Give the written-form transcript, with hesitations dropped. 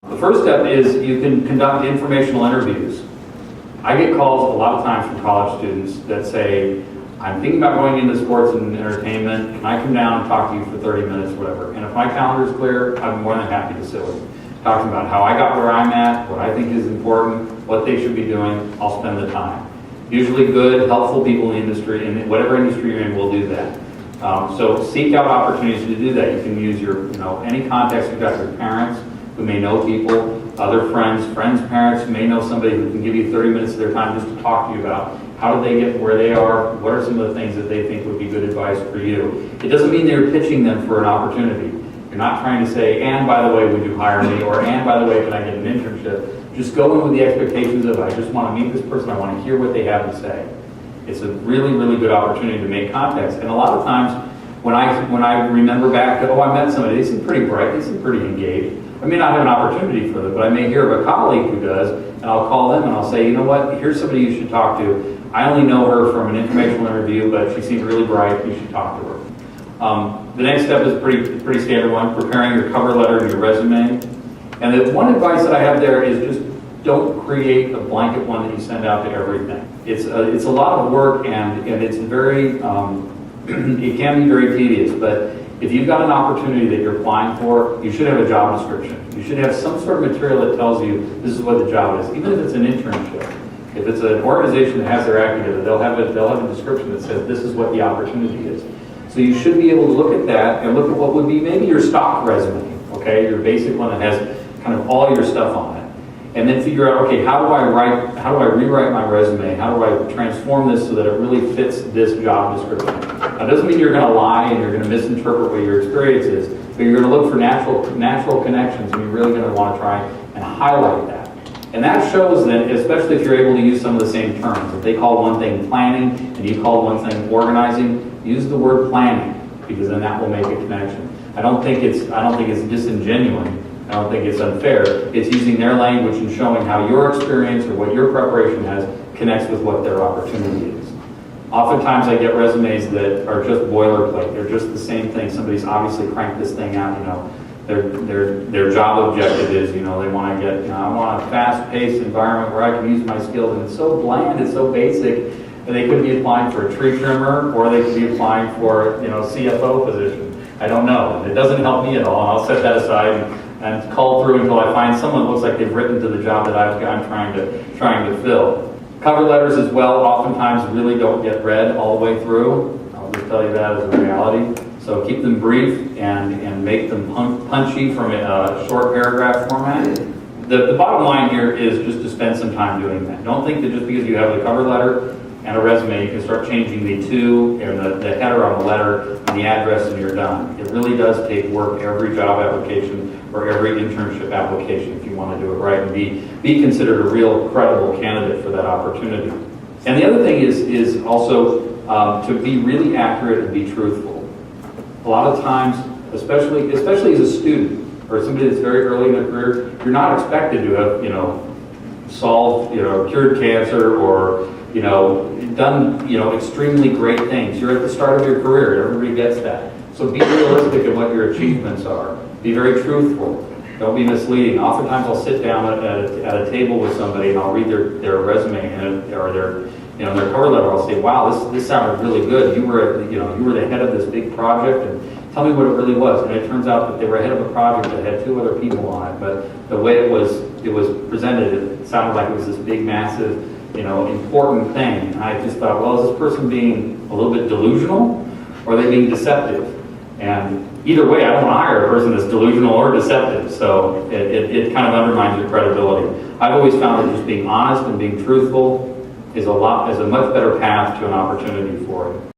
The first step is you can conduct informational interviews. I get calls a lot of times from college students that say, I'm thinking about going into sports and entertainment. Can I come down and talk to you for 30 minutes, whatever? And if my calendar is clear, I'm more than happy to sit with you. Talking about how I got where I'm at, what I think is important, what they should be doing, I'll spend the time. Usually good, helpful people in the industry, and whatever industry you're in will do that. So seek out opportunities to do that. You can use your, any contacts you've got, your parents who may know people, other friends, parents who may know somebody who can give you 30 minutes of their time just to talk to you about how did they get where they are, what are some of the things that they think would be good advice for you. It doesn't mean they're pitching them for an opportunity. You're not trying to say, and by the way, would you hire me? Or, and by the way, can I get an internship? Just go in with the expectations of, I just want to meet this person, I want to hear what they have to say. It's a really, really good opportunity to make contacts. And a lot of times, when I remember back to, I met somebody, they seem pretty bright, they seem pretty engaged. I may not have an opportunity for them, but I may hear of a colleague who does, and I'll call them and I'll say, you know what, here's somebody you should talk to. I only know her from an informational interview, but she seems really bright, you should talk to her. The next step is a pretty standard one, preparing your cover letter and your resume. And the one advice that I have there is just don't create a blanket one that you send out to everything. It's a lot of work and it's very, it can be very tedious, but if you've got an opportunity that you're applying for, you should have a job description. You should have some sort of material that tells you this is what the job is, even if it's an internship. If it's an organization that has their act together, they'll have a description that says this is what the opportunity is. So you should be able to look at that and look at what would be maybe your stock resume, okay, your basic one that has kind of all your stuff on it. And then figure out, okay, how do I rewrite my resume? How do I transform this so that it really fits this job description? Now, it doesn't mean you're going to lie and you're going to misinterpret what your experience is, but you're going to look for natural connections, and you're really going to want to try and highlight that. And that shows that, especially if you're able to use some of the same terms. If they call one thing planning and you call one thing organizing, use the word planning, because then that will make a connection. I don't think it's disingenuous. I don't think it's unfair. It's using their language and showing how your experience or what your preparation has connects with what their opportunity is. Oftentimes I get resumes that are just boilerplate. They're just the same thing. Somebody's obviously cranked this thing out, Their job objective is, they want to get, I want a fast-paced environment where I can use my skills, and it's so bland, it's so basic, that they could be applying for a tree trimmer, or they could be applying for, CFO position. I don't know. It doesn't help me at all, and I'll set that aside and call through until I find someone who looks like they've written to the job that I'm trying to fill. Cover letters as well, oftentimes really don't get read all the way through. I'll just tell you that as a reality. So keep them brief and make them punchy from a short paragraph format. The bottom line here is just to spend some time doing that. Don't think that just because you have the cover letter and a resume, you can start changing the to and the header on the letter and the address and you're done. It really does take work every job application or every internship application if you want to do it right and be considered a real credible candidate for that opportunity. And the other thing is also to be really accurate and be truthful. A lot of times, especially as a student or somebody that's very early in their career, you're not expected to have, solved, cured cancer or, done, extremely great things. You're at the start of your career. Everybody gets that. So be realistic in what your achievements are. Be very truthful. Don't be misleading. Oftentimes I'll sit down at a table with somebody and I'll read their resume or their cover letter. I'll say, wow, this sounded really good. You were the head of this big project, and tell me what it really was. And it turns out that they were head of a project that had 2 other people on it, but the way it was presented, it sounded like it was this big, massive, important thing. And I just thought, well, is this person being a little bit delusional, or are they being deceptive? And either way, I don't want to hire a person that's delusional or deceptive. So it kind of undermines your credibility. I've always found that just being honest and being truthful is a much better path to an opportunity for you.